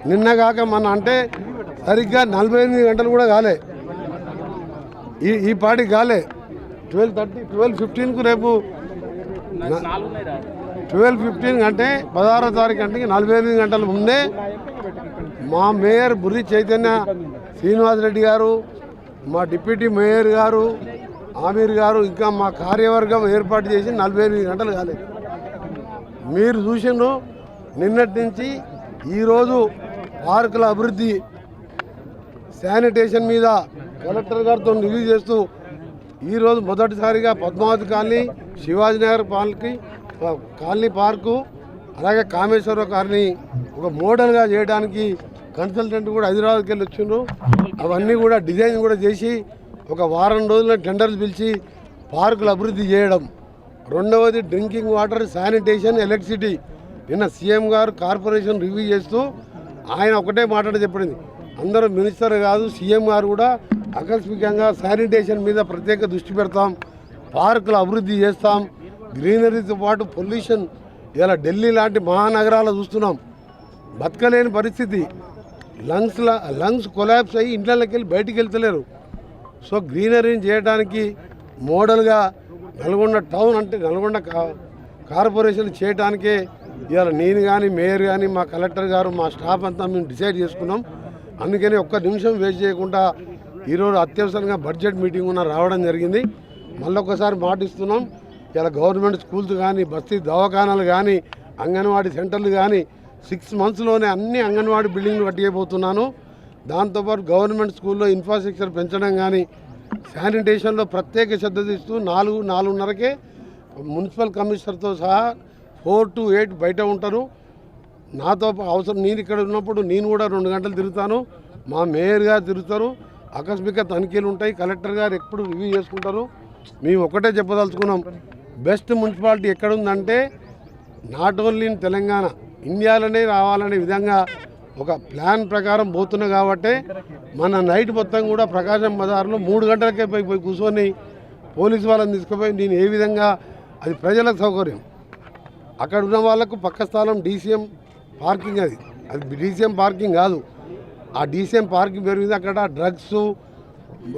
నిన్నగాక మన అంటే సరిగ్గా 48 గంటలు కూడా కాలే, ఈ పాటికి కాలే. 12:15కు రేపు 12:15 అంటే 16వ తారీఖు అంటే 48 గంటల ముందే మా మేయర్ బుర్రి చైతన్య శ్రీనివాసరెడ్డి గారు, మా డిప్యూటీ మేయర్ గారు, ఆమీర్ గారు, ఇంకా మా కార్యవర్గం ఏర్పాటు చేసి 48 గంటలు కాలేదు. మీరు చూసిండ్రు నిన్నటి నుంచి ఈరోజు పార్కుల అభివృద్ధి, శానిటేషన్ మీద కలెక్టర్ గారితో రివ్యూ చేస్తూ ఈరోజు మొదటిసారిగా Padmavati colony, Shivajinagar colony park, అలాగే కామేశ్వరరావు కాలనీ ఒక మోడల్గా చేయడానికి కన్సల్టెంట్ కూడా హైదరాబాద్కి వెళ్ళి వచ్చిండ్రు. అవన్నీ కూడా డిజైన్ కూడా చేసి ఒక వారం రోజుల్లో టెండర్లు పిలిచి పార్కులు అభివృద్ధి చేయడం. రెండవది డ్రింకింగ్ వాటర్, శానిటేషన్, ఎలక్ట్రిసిటీ. నిన్న సీఎం గారు కార్పొరేషన్ రివ్యూ చేస్తూ ఆయన ఒకటే మాట్లాడి చెప్పింది, అందరూ మినిస్టర్ కాదు సీఎం గారు కూడా ఆకస్మికంగా శానిటేషన్ మీద ప్రత్యేక దృష్టి పెడతాం, పార్కులు అభివృద్ధి చేస్తాం, గ్రీనరీతో పాటు పొల్యూషన్. ఇలా ఢిల్లీ లాంటి మహానగరాలు చూస్తున్నాం, బతకలేని పరిస్థితి. లంగ్స్ కొలాప్స్ అయ్యి ఇంట్లోకి వెళ్ళి బయటికి వెళ్తలేరు. సో గ్రీనరీని చేయడానికి మోడల్గా నల్గొండ టౌన్ అంటే నల్గొండ కార్పొరేషన్ చేయడానికే ఇవాళ నేను కానీ మేయర్ కానీ మా కలెక్టర్ గారు మా స్టాఫ్ అంతా మేము డిసైడ్ చేసుకున్నాం. అందుకని ఒక్క నిమిషం వేస్ట్ చేయకుండా ఈరోజు అత్యవసరంగా బడ్జెట్ మీటింగ్ రావడం జరిగింది. మళ్ళొక్కసారి మాటిస్తున్నాం, ఇలా గవర్నమెంట్ స్కూల్స్ కానీ, బస్తీ దవాఖానాలు కానీ, అంగన్వాడీ సెంటర్లు కానీ 6 monthsలోనే అన్ని అంగన్వాడీ బిల్డింగ్లు కట్టిపోతున్నాను. దాంతోపాటు గవర్నమెంట్ స్కూల్లో ఇన్ఫ్రాస్ట్రక్చర్ పెంచడం కానీ, శానిటేషన్లో ప్రత్యేక శ్రద్ధ తీస్తూ 4:30కే మున్సిపల్ కమిషనర్తో సహా 4 to 8 బయట ఉంటారు. నాతో అవసరం నేను ఇక్కడ ఉన్నప్పుడు నేను కూడా 2 గంటలు తిరుగుతాను, మా మేయర్ గారు తిరుగుతారు. ఆకస్మిక తనిఖీలు ఉంటాయి, కలెక్టర్ గారు ఎప్పుడు రివ్యూ చేసుకుంటారు. మేము ఒకటే చెప్పదలుచుకున్నాం, బెస్ట్ మున్సిపాలిటీ ఎక్కడుందంటే నాట్ ఓన్లీ ఇన్ తెలంగాణ, ఇండియాలోనే రావాలనే విధంగా ఒక ప్లాన్ ప్రకారం పోతున్నా కాబట్టి మన నైట్ మొత్తం కూడా ప్రకాశం బజార్లో 3 గంటలకే పోయి కూర్చొని పోలీసు వాళ్ళని తీసుకుపోయి నేను ఏ విధంగా అది ప్రజలకు సౌకర్యం. అక్కడ ఉన్న వాళ్ళకు పక్క స్థలం డీసీఎం పార్కింగ్, అది డీసీఎం పార్కింగ్ కాదు, ఆ డీసీఎం పార్కింగ్ పెరిగింది. అక్కడ డ్రగ్స్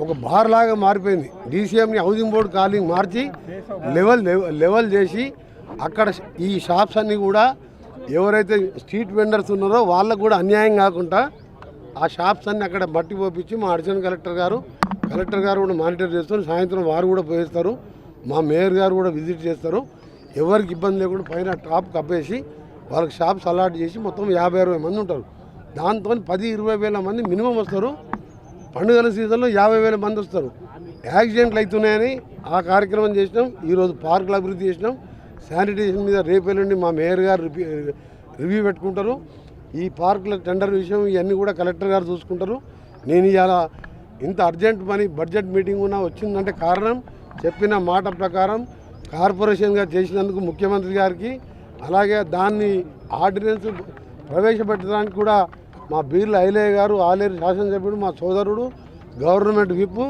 ఒక బార్ లాగా మారిపోయింది. డీసీఎంని హౌసింగ్ బోర్డు కాలింగ్ మార్చి లెవెల్ చేసి అక్కడ ఈ షాప్స్ అన్నీ కూడా ఎవరైతే స్ట్రీట్ వెండర్స్ ఉన్నారో వాళ్ళకు కూడా అన్యాయం కాకుండా ఆ షాప్స్ అన్నీ అక్కడ బట్టి పోపించి మా అడిషనల్ కలెక్టర్ గారు కూడా మానిటర్ చేస్తారు. సాయంత్రం వారు కూడా పోయిస్తారు, మా మేయర్ గారు కూడా విజిట్ చేస్తారు. ఎవరికి ఇబ్బంది లేకుండా పైన టాప్ కప్పేసి వాళ్ళకి షాప్స్ అలాట్ చేసి మొత్తం 50-60 మంది ఉంటారు. దాంతో 10-20 వేల మంది మినిమం వస్తారు. పండుగల సీజన్లో 50,000 మంది వస్తారు. యాక్సిడెంట్లు అవుతున్నాయని ఆ కార్యక్రమం చేసినాం. ఈరోజు పార్కులు అభివృద్ధి చేసినాం. శానిటేషన్ మీద రేపేళ్ళండి మా మేయర్ గారు రివ్యూ పెట్టుకుంటారు. ఈ పార్కుల టెండర్ విషయం ఇవన్నీ కూడా కలెక్టర్ గారు చూసుకుంటారు. నేను ఇవాళ ఇంత అర్జెంట్ పని బడ్జెట్ మీటింగ్ వచ్చిందంటే కారణం చెప్పిన మాట ప్రకారం కార్పొరేషన్గా చేసినందుకు ముఖ్యమంత్రి గారికి, అలాగే దాన్ని ఆర్డినెన్స్ ప్రవేశపెట్టడానికి కూడా మా బీర్ల ఐలయ్య గారు, ఆలేరు శాసనసభ్యుడు, మా సోదరుడు, గవర్నమెంట్ విప్,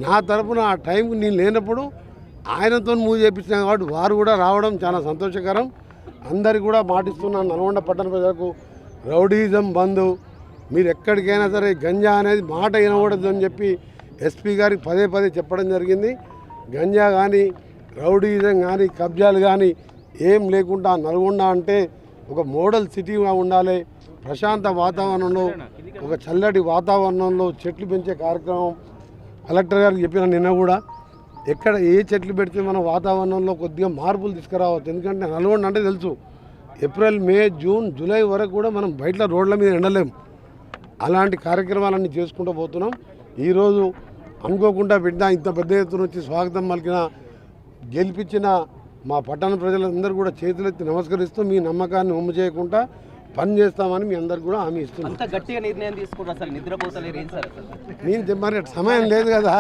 నా తరఫున ఆ టైంకి నేను లేనప్పుడు ఆయనతో మూవ్ చేయించినా కాబట్టి వారు కూడా రావడం చాలా సంతోషకరం. అందరికీ కూడా మాటిస్తున్నాను, నల్గొండ పట్టణ ప్రజలకు రౌడీజం బంద్, మీరు ఎక్కడికైనా సరే గంజా అనేది మాట వినకూడదు అని చెప్పి ఎస్పీ గారికి పదే చెప్పడం జరిగింది. గంజా కానీ, రౌడీజం కానీ, కబ్జాలు కానీ ఏం లేకుండా నల్గొండ అంటే ఒక మోడల్ సిటీగా ఉండాలి. ప్రశాంత వాతావరణంలో, ఒక చల్లటి వాతావరణంలో చెట్లు పెంచే కార్యక్రమం కలెక్టర్ గారికి చెప్పిన నిన్న కూడా ఎక్కడ ఏ చెట్లు పెడితే మన వాతావరణంలో కొద్దిగా మార్పులు తీసుకురావచ్చు. ఎందుకంటే నల్గొండ అంటే తెలుసు, ఏప్రిల్, మే, జూన్, జూలై వరకు కూడా మనం బయట రోడ్ల మీద ఎండలేం. అలాంటి కార్యక్రమాలన్నీ చేసుకుంటూ పోతున్నాం. ఈరోజు అనుకోకుండా ఇంత పెద్ద ఎత్తున వచ్చి స్వాగతం పలికిన, గెలిపించిన మా పట్టణ ప్రజలందరూ కూడా చేతులెత్తి నమస్కరిస్తూ మీ నమ్మకాన్ని ఒమ్ము చేయకుండా పని చేస్తామని మీ అందరికి కూడా హామీ ఇస్తున్నాం. నేను మరి సమయం లేదు కదా,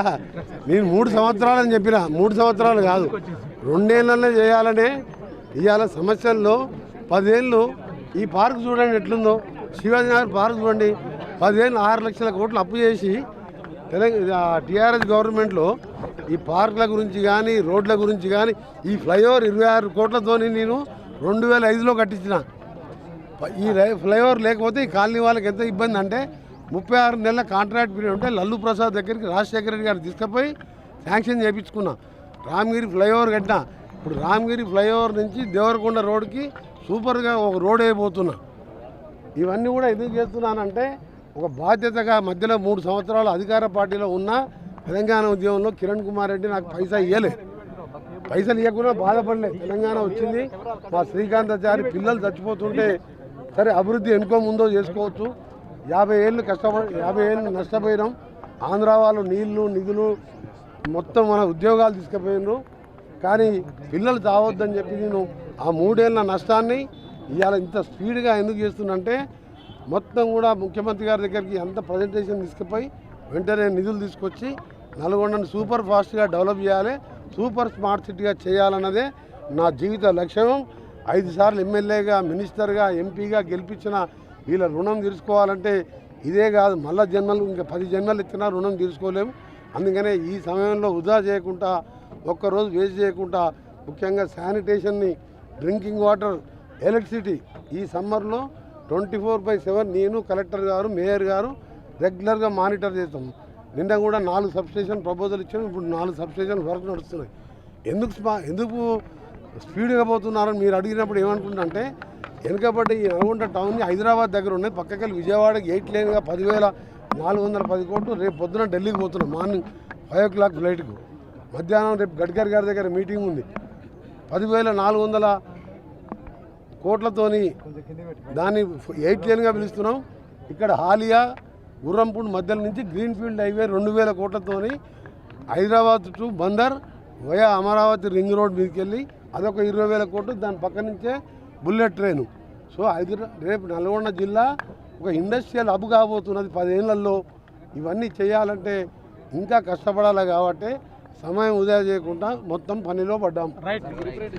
నేను 3 సంవత్సరాలని చెప్పిన, 3 సంవత్సరాలు కాదు 2 ఏళ్ళనే చేయాలనే. ఇవాళ సమస్యల్లో 10 ఏళ్ళు ఈ పార్క్ చూడండి ఎట్లుందో, శివాజీనగర్ పార్క్ చూడండి, 10 ఏళ్ళు 6 లక్షల కోట్లు అప్పు చేసి టీఆర్ఎస్ గవర్నమెంట్లో ఈ పార్కుల గురించి కానీ, రోడ్ల గురించి కానీ, ఈ ఫ్లైఓవర్ 26 కోట్లతో నేను 2005లో కట్టించిన. ఈ ఫ్లైఓవర్ లేకపోతే ఈ కాలనీ వాళ్ళకి ఎంత ఇబ్బంది అంటే 36 నెలల కాంట్రాక్ట్ పీరియడ్ ఉంటే లల్లు ప్రసాద్ దగ్గరికి రాజశేఖర రెడ్డి గారు తీసుకుపోయి శాంక్షన్ చేయించుకున్నా. రామగిరి ఫ్లైఓవర్ కట్టినా. ఇప్పుడు రామగిరి ఫ్లైఓవర్ నుంచి దేవరకొండ రోడ్డుకి సూపర్గా ఒక రోడ్ అయిపోతున్నా. ఇవన్నీ కూడా ఎందుకు చేస్తున్నానంటే ఒక బాధ్యతగా మధ్యలో 3 సంవత్సరాలు అధికార పార్టీలో ఉన్న తెలంగాణ ఉద్యమంలో కిరణ్ కుమార్ రెడ్డి నాకు పైసా ఇవ్వలేదు. పైసలు ఇవ్వకుండా బాధపడలేదు. తెలంగాణ వచ్చింది, మా శ్రీకాంతాచారి పిల్లలు చచ్చిపోతుంటే సరే అభివృద్ధి ఎన్నుకో ముందో చేసుకోవచ్చు. 50 ఏళ్ళు కష్టపడి 50 ఏళ్ళు నష్టపోయినాం. ఆంధ్ర వాళ్ళు నీళ్లు నిధులు మొత్తం మన ఉద్యోగాలు తీసుకుపోయినారు. కానీ పిల్లలు తావద్దని చెప్పి నేను ఆ 3 ఏళ్ళ నష్టాన్ని ఇవాళ ఇంత స్పీడ్గా ఎందుకు చేస్తున్నంటే మొత్తం కూడా ముఖ్యమంత్రి గారి దగ్గరికి అంత ప్రజెంటేషన్ తీసుకుపోయి వెంటనే నిధులు తీసుకొచ్చి నల్గొండను సూపర్ ఫాస్ట్గా డెవలప్ చేయాలి, సూపర్ స్మార్ట్ సిటీగా చేయాలన్నదే నా జీవిత లక్ష్యం. 5 సార్లు ఎమ్మెల్యేగా, మినిస్టర్గా, ఎంపీగా గెలిపించిన వీళ్ళ రుణం తీర్చుకోవాలంటే ఇదే కాదు, మళ్ళా జన్మలు ఇంకా 10 జన్మలు ఇచ్చినా రుణం తీర్చుకోలేము. అందుకనే ఈ సమయంలో వృధా చేయకుండా, ఒక్కరోజు వేస్ట్ చేయకుండా, ముఖ్యంగా శానిటేషన్ని, డ్రింకింగ్ వాటర్, ఎలక్ట్రిసిటీ ఈ సమ్మర్లో 24/7 నేను, కలెక్టర్ గారు, మేయర్ గారు రెగ్యులర్గా మానిటర్ చేస్తాం. నిన్న కూడా 4 సబ్స్టేషన్ ప్రపోజల్ ఇచ్చాము. ఇప్పుడు 4 సబ్స్టేషన్ వర్క్ నడుస్తున్నాయి. ఎందుకు స్పీడ్గా పోతున్నారని మీరు అడిగినప్పుడు ఏమనుకుంటుంటే వెనుకబడి ఈ నల్గొండ టౌన్ హైదరాబాద్ దగ్గర ఉన్నాయి. పక్కకెళ్ళి విజయవాడకి 8 లేన్గా 10,410 కోట్లు. రేపు పొద్దున ఢిల్లీకి పోతున్నాం. Morning 5 o'clock ఫ్లైట్కు. మధ్యాహ్నం రేపు గడ్కరీ గారి దగ్గర మీటింగ్ ఉంది. 10,400 కోట్లతోని దాన్ని 8 లేన్గా పిలుస్తున్నాం. ఇక్కడ హాలియా గుర్రంపూడి మధ్యలో నుంచి గ్రీన్ఫీల్డ్ హైవే 2,000 కోట్లతోని Hyderabad to Bandar via Amaravati ring road మీదకి వెళ్ళి అదొక 20,000 కోట్లు. దాని పక్క నుంచే బుల్లెట్ ట్రైను. సో రేపు నల్గొండ జిల్లా ఒక ఇండస్ట్రియల్ హబ్ కాబోతున్నది 10 ఏళ్లలో. ఇవన్నీ చేయాలంటే ఇంకా కష్టపడాలి కాబట్టి సమయం వృధా చేయకుండా మొత్తం పనిలో పడ్డాం.